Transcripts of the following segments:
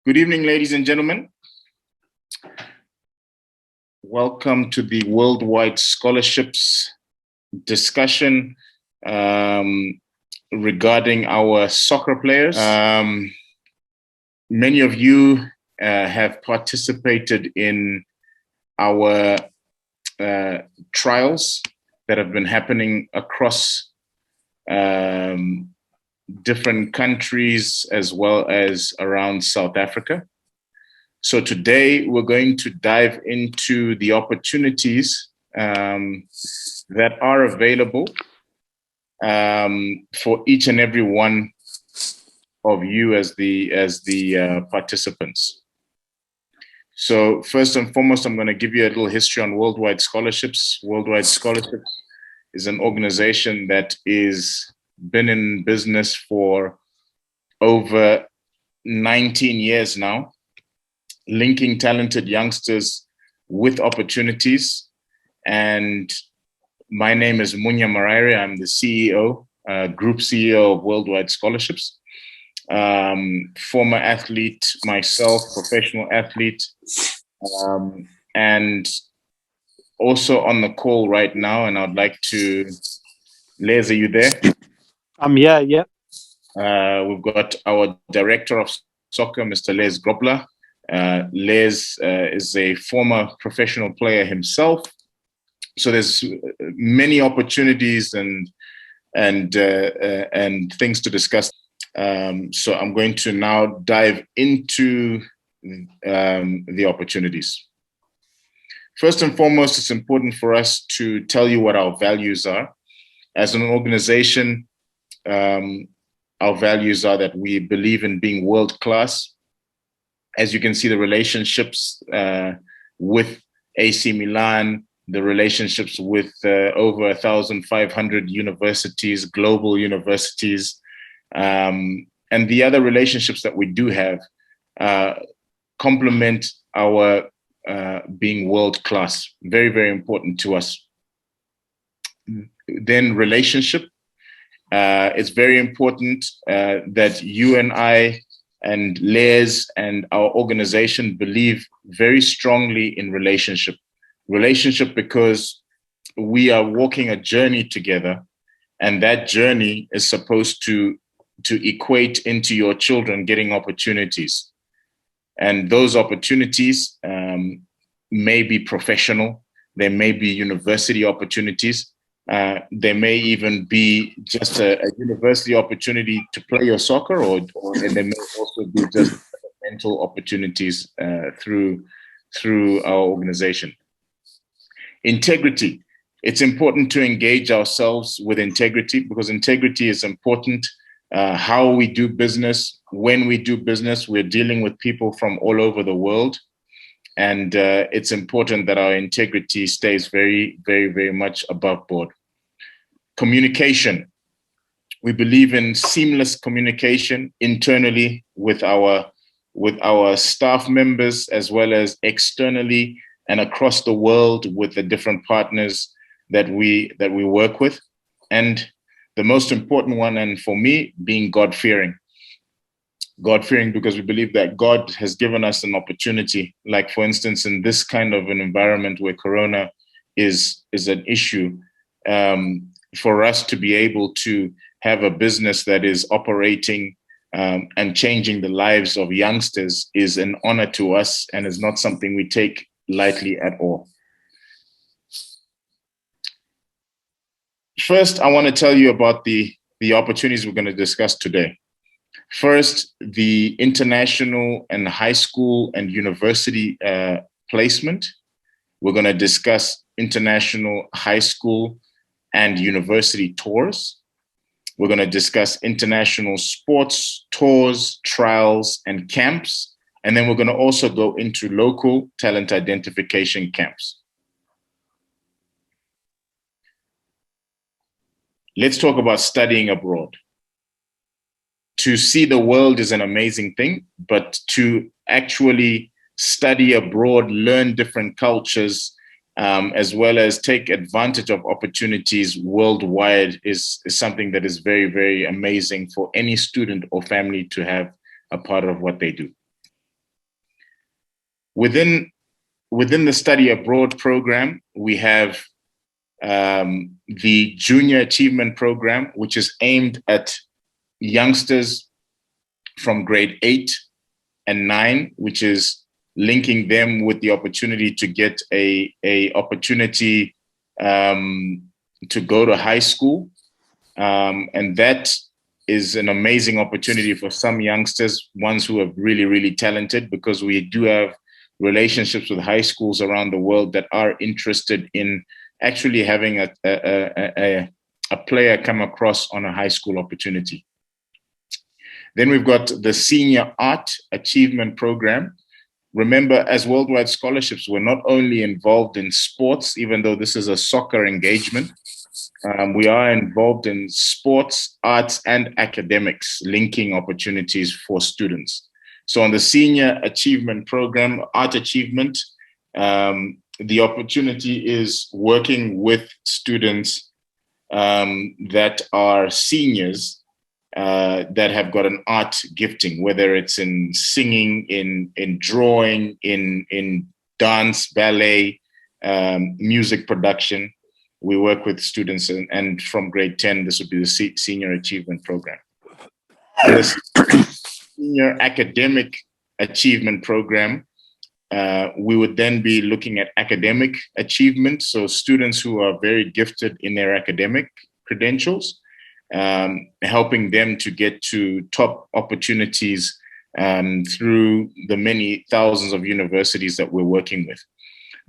Good evening, ladies and gentlemen. Welcome to the Worldwide Scholarships discussion regarding our soccer players. Many of you have participated in our trials that have been happening across different countries as well as around South Africa. So today we're going to dive into the opportunities that are available for each and every one of you as the participants. So first and foremost, I'm going to give you a little history on Worldwide Scholarships. Worldwide Scholarships is an organization that is been in business for over 19 years now, linking talented youngsters with opportunities. And my name is Munya Maraire. I'm the CEO, Group CEO of Worldwide Scholarships. Former athlete myself, professional athlete, and also on the call right now. And I'd like to, Les, are you there? I'm here, yeah. We've got our director of soccer, Mr. Les Grobler. Les is a former professional player himself. So there's many opportunities and things to discuss. So I'm going to now dive into the opportunities. First and foremost, it's important for us to tell you what our values are. As an organization, our values are that we believe in being world-class. As you can see, the relationships with AC Milan, the relationships with over 1,500 universities, global universities, and the other relationships that we do have complement our being world-class. Very, very important to us. Then relationship. It's very important that you and I and Les and our organization believe very strongly in relationship. Relationship because we are walking a journey together, and that journey is supposed to equate into your children getting opportunities. And those opportunities may be professional, they may be university opportunities, there may even be just a university opportunity to play your soccer, or there may also be just mental opportunities through our organization. Integrity. It's important to engage ourselves with integrity because integrity is important. How we do business, when we do business, we're dealing with people from all over the world. And it's important that our integrity stays very, very, very much above board. Communication. We believe in seamless communication internally with our staff members, as well as externally and across the world with the different partners that we work with. And the most important one, and for me, being God-fearing. God-fearing because we believe that God has given us an opportunity, like for instance, in this kind of an environment where Corona is an issue, for us to be able to have a business that is operating and changing the lives of youngsters is an honor to us and is not something we take lightly at all. First, I want to tell you about the opportunities we're going to discuss today. First, the international and high school and university placement. We're going to discuss international high school and university tours. We're going to discuss international sports tours, trials, and camps. And then we're going to also go into local talent identification camps. Let's talk about studying abroad. To see the world is an amazing thing, but to actually study abroad, learn different cultures, as well as take advantage of opportunities worldwide is something that is very, very amazing for any student or family to have a part of what they do. Within the study abroad program, we have the Junior Achievement Program, which is aimed at youngsters from grade 8 and 9, which is linking them with the opportunity to get a opportunity to go to high school. And that is an amazing opportunity for some youngsters, ones who are really, really talented, because we do have relationships with high schools around the world that are interested in actually having a player come across on a high school opportunity. Then we've got the Senior Art Achievement Program. Remember, as Worldwide Scholarships, we're not only involved in sports, even though this is a soccer engagement, we are involved in sports, arts, and academics, linking opportunities for students. So on the Senior Achievement Program, Art Achievement, the opportunity is working with students that are seniors that have got an art gifting, whether it's in singing, in drawing, in dance, ballet, music production. We work with students, and from grade 10, this would be the Senior Achievement Program. The Senior Academic Achievement Program, we would then be looking at academic achievement. So students who are very gifted in their academic credentials, helping them to get to top opportunities through the many thousands of universities that we're working with.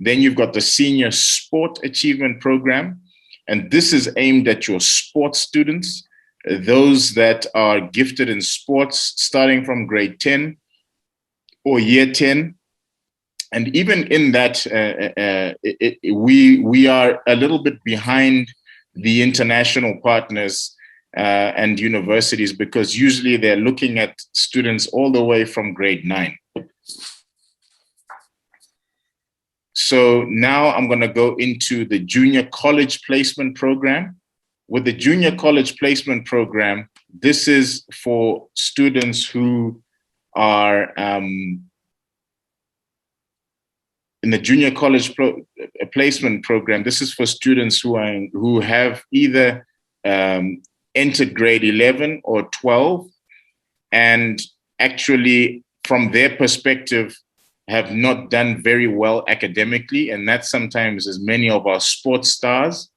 Then you've got the Senior Sport Achievement Program, and this is aimed at your sports students, those that are gifted in sports starting from grade 10 or year 10. And even in that, we are a little bit behind the international partners and universities, because usually they're looking at students all the way from grade 9. So now I'm going to go into the Junior College Placement Program. With the Junior College Placement Program, this is for students who are in the Junior College Placement Program. This is for students who have either entered grade 11 or 12, and actually, from their perspective, have not done very well academically, and that sometimes is many of our sports stars.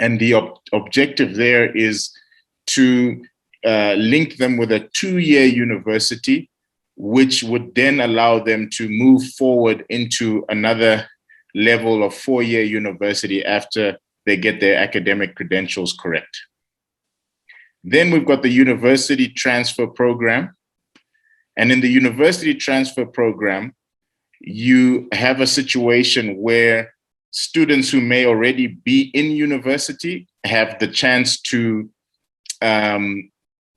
And the objective there is to link them with a 2-year university, which would then allow them to move forward into another level of 4-year university after they get their academic credentials correct. Then we've got the University Transfer Program. And in the University Transfer Program, you have a situation where students who may already be in university have the chance to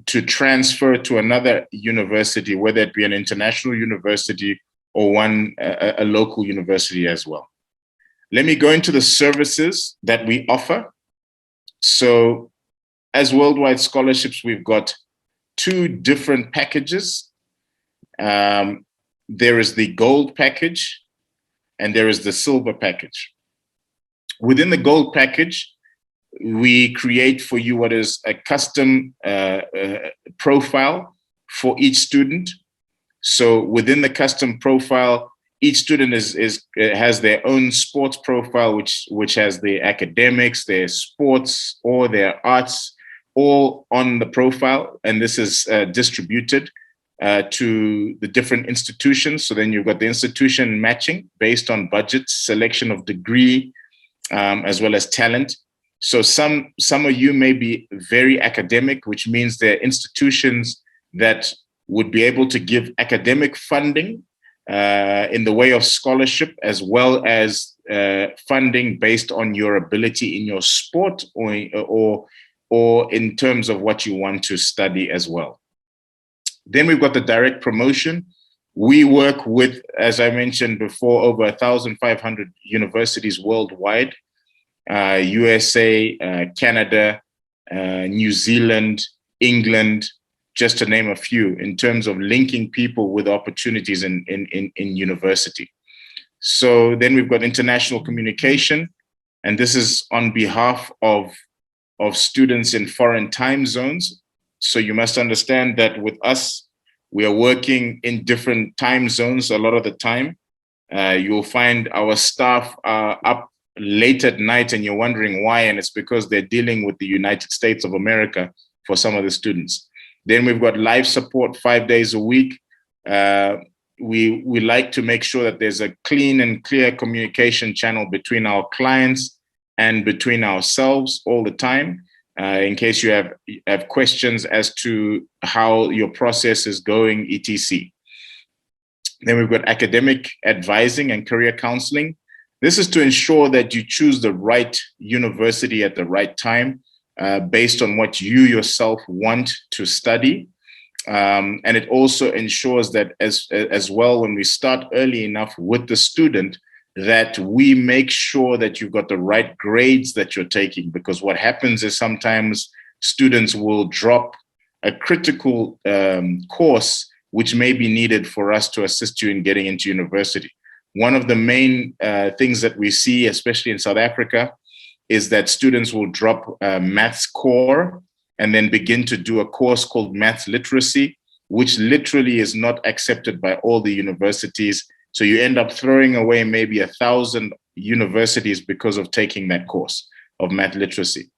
transfer to another university, whether it be an international university or a local university as well. Let me go into the services that we offer. So as Worldwide Scholarships, we've got 2 different packages. There is the gold package and there is the silver package. Within the gold package, we create for you what is a custom profile for each student. So within the custom profile, each student has their own sports profile, which has their academics, their sports, or their arts, all on the profile. And this is distributed to the different institutions. So then you've got the institution matching based on budget, selection of degree, as well as talent. So some of you may be very academic, which means they're institutions that would be able to give academic funding in the way of scholarship, as well as funding based on your ability in your sport or in terms of what you want to study as well. Then we've got the direct promotion. We work with, as I mentioned before, over 1,500 universities worldwide, USA, Canada, New Zealand, England, just to name a few, in terms of linking people with opportunities in university. So then we've got international communication, and this is on behalf of students in foreign time zones. So you must understand that with us, we are working in different time zones a lot of the time. You'll find our staff are up late at night and you're wondering why, and it's because they're dealing with the United States of America for some of the students. Then we've got live support 5 days a week. We like to make sure that there's a clean and clear communication channel between our clients and between ourselves all the time, in case you have questions as to how your process is going, etc. Then we've got academic advising and career counseling. This is to ensure that you choose the right university at the right time, based on what you yourself want to study. And it also ensures that as well, when we start early enough with the student, that we make sure that you've got the right grades that you're taking, because what happens is sometimes students will drop a critical course which may be needed for us to assist you in getting into university. One of the main things that we see, especially in South Africa, is that students will drop maths core and then begin to do a course called maths literacy, which literally is not accepted by all the universities. So you end up throwing away maybe 1,000 universities because of taking that course of math literacy.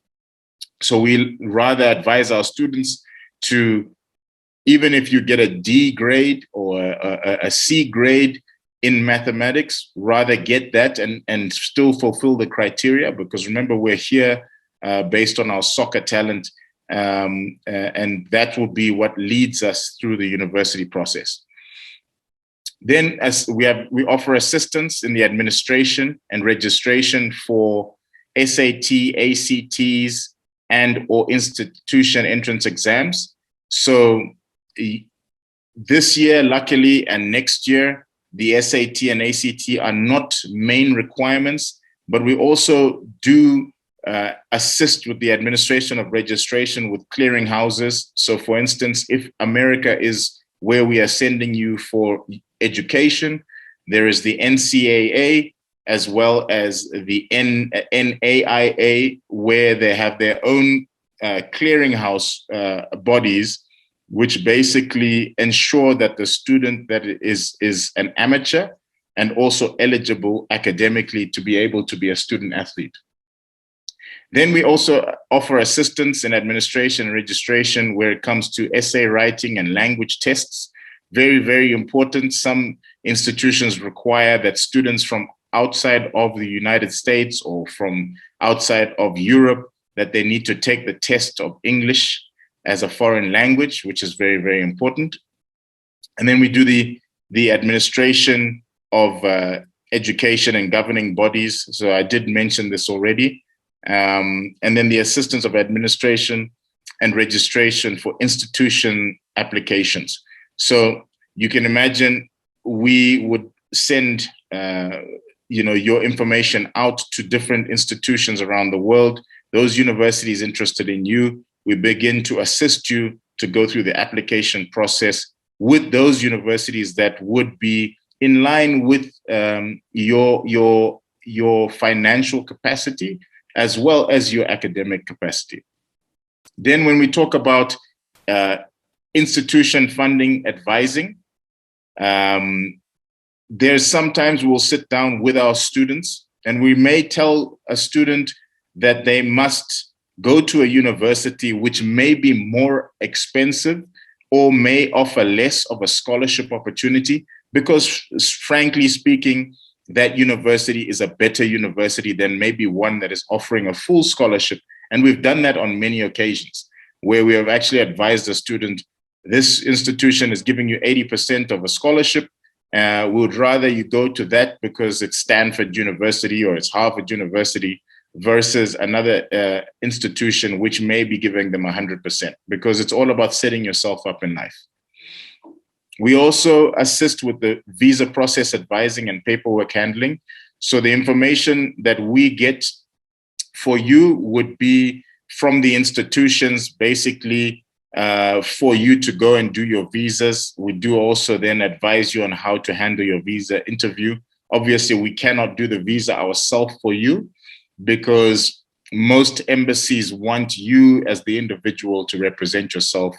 So we rather advise our students to, even if you get a D grade or a C grade in mathematics, rather get that and still fulfill the criteria, because remember, we're here based on our soccer talent, and that will be what leads us through the university process. Then as we offer assistance in the administration and registration for SAT, ACTs, and or institution entrance exams. So this year, luckily, and next year, the SAT and ACT are not main requirements, but we also do assist with the administration of registration with clearing houses. So for instance, if America is where we are sending you for education, there is the NCAA as well as the NAIA, where they have their own clearinghouse bodies, which basically ensure that the student that is an amateur and also eligible academically to be able to be a student athlete. Then we also offer assistance in administration and registration where it comes to essay writing and language tests. Very, very important. Some institutions require that students from outside of the United States or from outside of Europe, that they need to take the test of English as a foreign language, which is very, very important. And then we do the administration of education and governing bodies. So I did mention this already. And then the assistance of administration and registration for institution applications. So you can imagine we would send your information out to different institutions around the world. Those universities interested in you, we begin to assist you to go through the application process with those universities that would be in line with your financial capacity as well as your academic capacity. Then when we talk about institution funding advising, there's sometimes we'll sit down with our students and we may tell a student that they must go to a university which may be more expensive or may offer less of a scholarship opportunity, because frankly speaking, that university is a better university than maybe one that is offering a full scholarship. And we've done that on many occasions where we have actually advised a student, this institution is giving you 80% of a scholarship. We would rather you go to that because it's Stanford University or it's Harvard University versus another institution which may be giving them 100%, because it's all about setting yourself up in life. We also assist with the visa process advising and paperwork handling. So the information that we get for you would be from the institutions, basically for you to go and do your visas. We do also then advise you on how to handle your visa interview. Obviously, we cannot do the visa ourselves for you because most embassies want you as the individual to represent yourself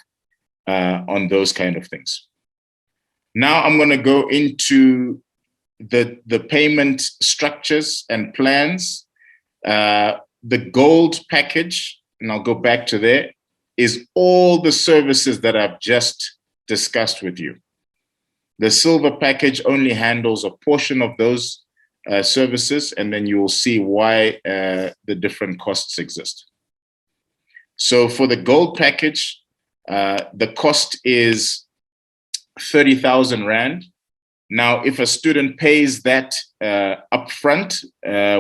on those kind of things. Now I'm going to go into the payment structures and plans. The gold package, and I'll go back to there, is all the services that I've just discussed with you. The silver package only handles a portion of those services, and then you will see why the different costs exist. So for the gold package, the cost is 30,000 Rand. Now, if a student pays that upfront,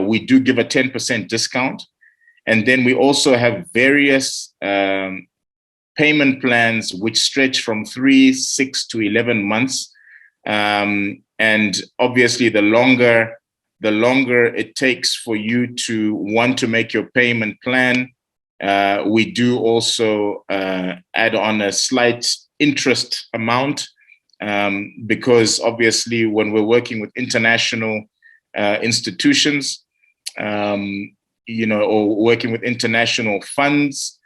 we do give a 10% discount. And then we also have various payment plans which stretch from 3, 6 to 11 months. And obviously, the longer it takes for you to want to make your payment plan, we do also add on a slight interest amount, because obviously when we're working with international institutions, or working with international funds,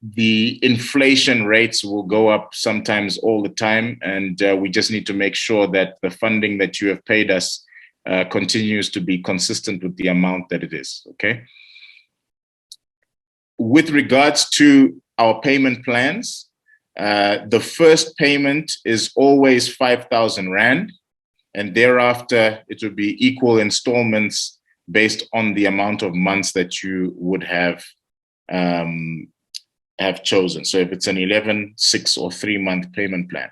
the inflation rates will go up sometimes all the time. And we just need to make sure that the funding that you have paid us continues to be consistent with the amount that it is, okay? With regards to our payment plans, the first payment is always 5,000 Rand, and thereafter it will be equal installments based on the amount of months that you would have chosen. So if it's an 11, 6, or 3-month payment plan,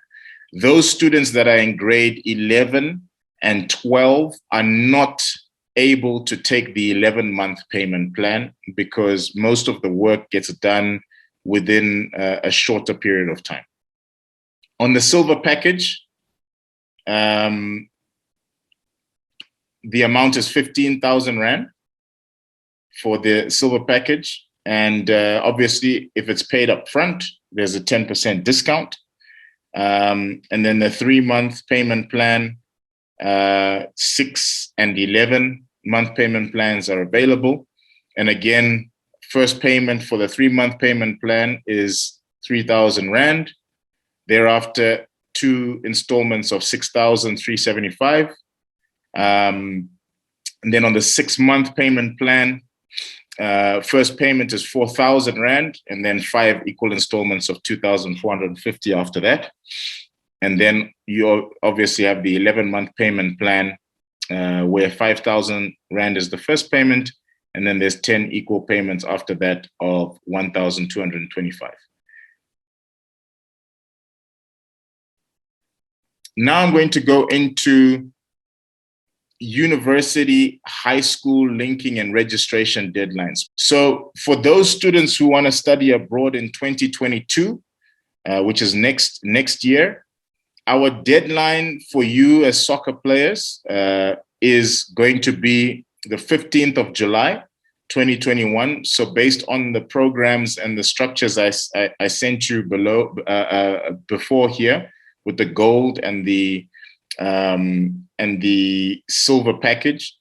those students that are in grade 11 and 12 are not able to take the 11-month payment plan because most of the work gets done within a shorter period of time. On the silver package, the amount is 15,000 Rand for the silver package. And obviously, if it's paid up front, there's a 10% discount. And then the 3-month payment plan, 6 and 11-month payment plans are available. And again, first payment for the 3-month payment plan is 3,000 Rand. Thereafter, 2 installments of 6,375. And then on the 6-month payment plan, first payment is 4,000 Rand, and then 5 equal installments of 2,450 after that. And then you obviously have the 11-month payment plan, where 5,000 Rand is the first payment, and then there's 10 equal payments after that of 1,225. Now I'm going to go into university, high school linking and registration deadlines. So for those students who want to study abroad in 2022, which is next year, our deadline for you as soccer players is going to be the 15th of July, 2021. So based on the programs and the structures I sent you below before here with the gold and the silver package,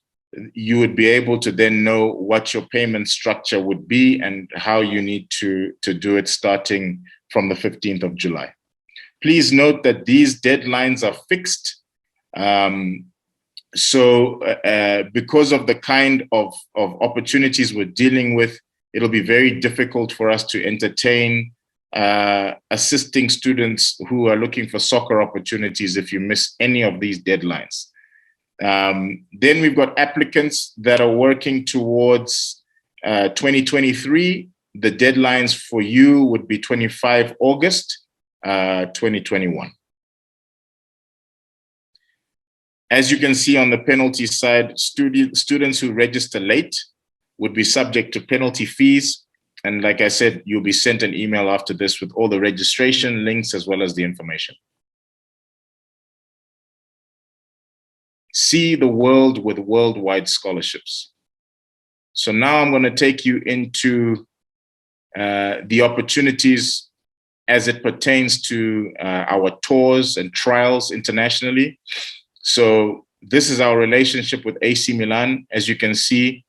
you would be able to then know what your payment structure would be and how you need to do it starting from the 15th of July. Please note that these deadlines are fixed. So because of the kind of opportunities we're dealing with, it'll be very difficult for us to entertain assisting students who are looking for soccer opportunities if you miss any of these deadlines. Then we've got applicants that are working towards 2023. The deadlines for you would be 25 August 2021. As you can see on the penalty side, students who register late would be subject to penalty fees. And like I said, you'll be sent an email after this with all the registration links as well as the information. See the world with worldwide scholarships. So now I'm going to take you into the opportunities as it pertains to our tours and trials internationally. So this is our relationship with AC Milan. As you can see,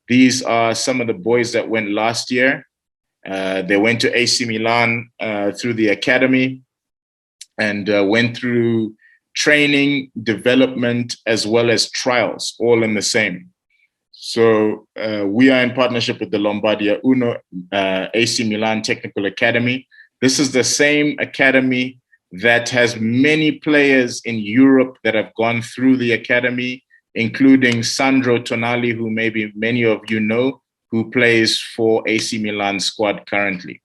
these are some of the boys that went last year. They went to AC Milan through the academy and went through training, development, as well as trials, all in the same. So we are in partnership with the Lombardia Uno AC Milan Technical Academy. This is the same academy that has many players in Europe that have gone through the academy, including Sandro Tonali, who maybe many of you know, who plays for AC Milan squad currently.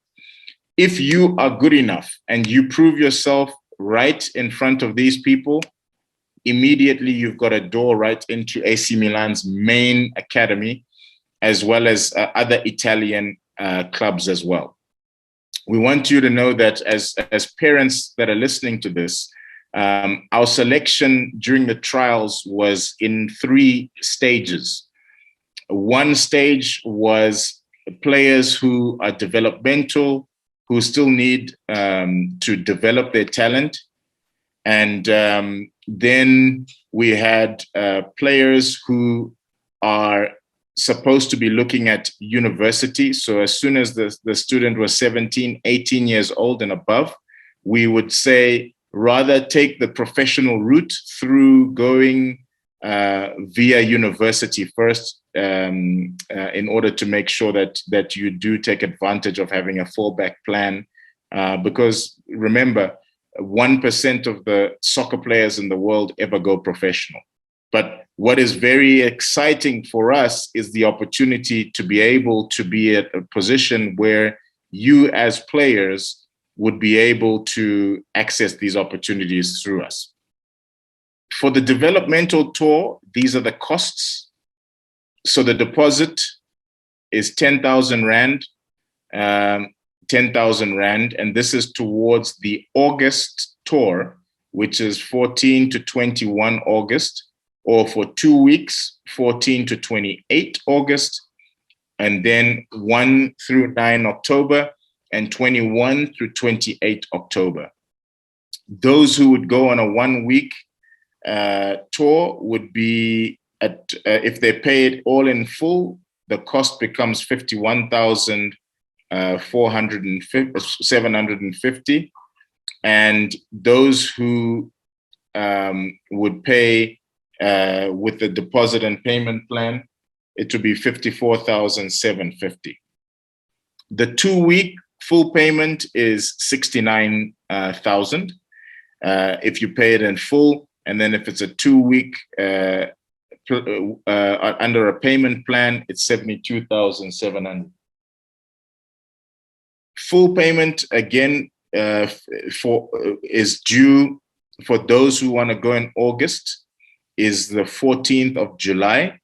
If you are good enough and you prove yourself right in front of these people, immediately you've got a door right into AC Milan's main academy, as well as other Italian clubs as well. We want you to know that as parents that are listening to this, our selection during the trials was in 3 stages. One stage was players who are developmental, who still need to develop their talent. And then we had players who are supposed to be looking at university. So as soon as the student was 17, 18 years old and above, we would say rather take the professional route through going via university first in order to make sure that you do take advantage of having a fallback plan. Because remember, 1% of the soccer players in the world ever go professional. But what is very exciting for us is the opportunity to be able to be at a position where you as players would be able to access these opportunities through us. For the developmental tour, these are the costs. So the deposit is 10,000 Rand. 10,000 Rand, and this is towards the August tour, which is 14 to 21 August, or for 2 weeks, 14 to 28 August, and then 1 through 9 October, and 21 through 28 October. Those who would go on a 1-week tour would be at, if they pay it all in full, the cost becomes 51,750, and those who would pay with the deposit and payment plan, it would be 54,750. The 2-week full payment is 69,000 if you pay it in full, and then if it's a 2-week under a payment plan, it's 72,700. Full payment again is due for those who want to go in August is the 14th of July,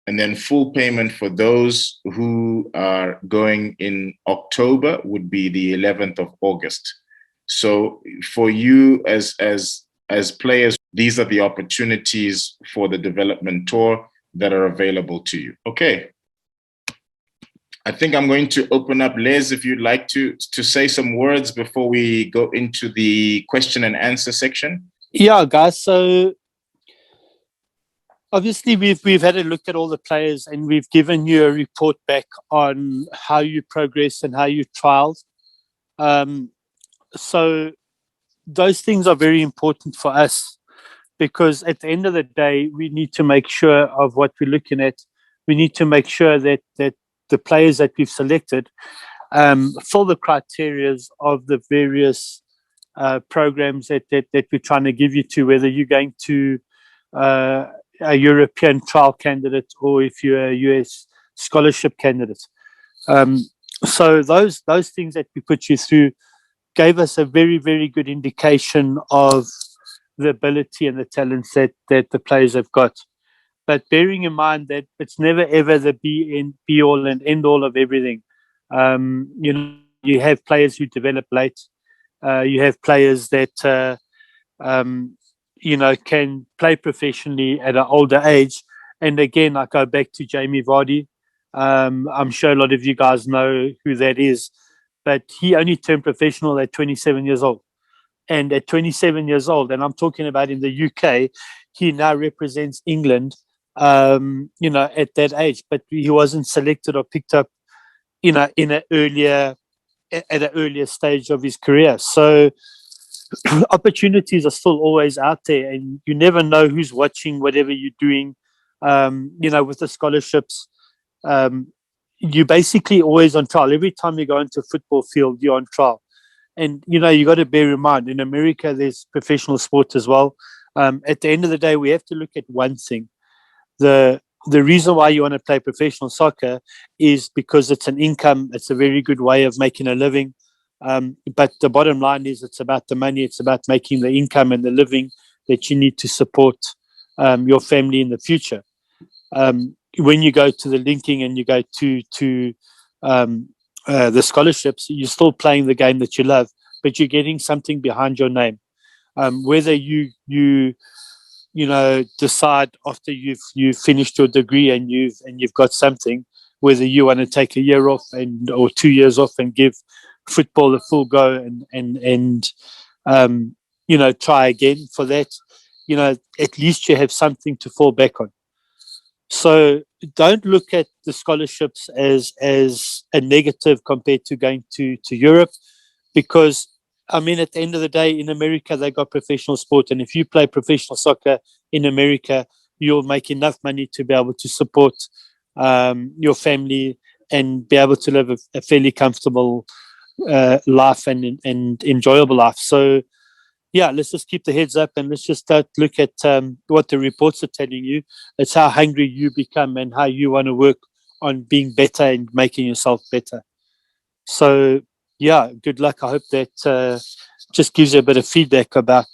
and then full payment for those who are going in October would be the 11th of August. So for you as players, these are the opportunities for the development tour that are available to you. Okay. I think I'm going to open up, Les, if you'd like to say some words before we go into the question and answer section. Yeah, guys. So obviously we've had a look at all the players, and we've given you a report back on how you progress and how you trialed. So those things are very important for us, because at the end of the day, we need to make sure of what we're looking at. We need to make sure that the players that we've selected fill the criteria of the various programs that we're trying to give you to, whether you're going to a European trial candidate or if you're a US scholarship candidate. So those things that we put you through gave us a very, very good indication of the ability and the talents that the players have got. But bearing in mind that it's never ever the be all and end all of everything. You have players who develop late. You have players that can play professionally at an older age. And again, I go back to Jamie Vardy. I'm sure a lot of you guys know who that is. but he only turned professional at 27 years old. And at 27 years old, and I'm talking about in the UK, he now represents England, at that age. But he wasn't selected or picked up, at an earlier stage of his career. So opportunities are still always out there, and you never know who's watching whatever you're doing. With the scholarships, you're basically always on trial. Every time you go into a football field, you're on trial. And, you got to bear in mind, in America, there's professional sport as well. At the end of the day, we have to look at one thing. The reason why you want to play professional soccer is because it's an income. It's a very good way of making a living. But the bottom line is it's about the money. It's about making the income and the living that you need to support your family in the future. When you go to the linking and you go to the scholarships, you're still playing the game that you love, but you're getting something behind your name. Whether you decide after you've finished your degree and you've got something, whether you want to take a year off or 2 years off and give football a full go and try again for that, at least you have something to fall back on. So don't look at the scholarships as a negative compared to going to Europe, because at the end of the day, in America, they got professional sport. And if you play professional soccer in America, you'll make enough money to be able to support your family and be able to live a fairly comfortable life and enjoyable life. So, yeah, let's just keep the heads up and let's just start look at what the reports are telling you. It's how hungry you become and how you want to work on being better and making yourself better. So, yeah, good luck. I hope that just gives you a bit of feedback about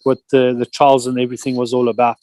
what the trials and everything was all about.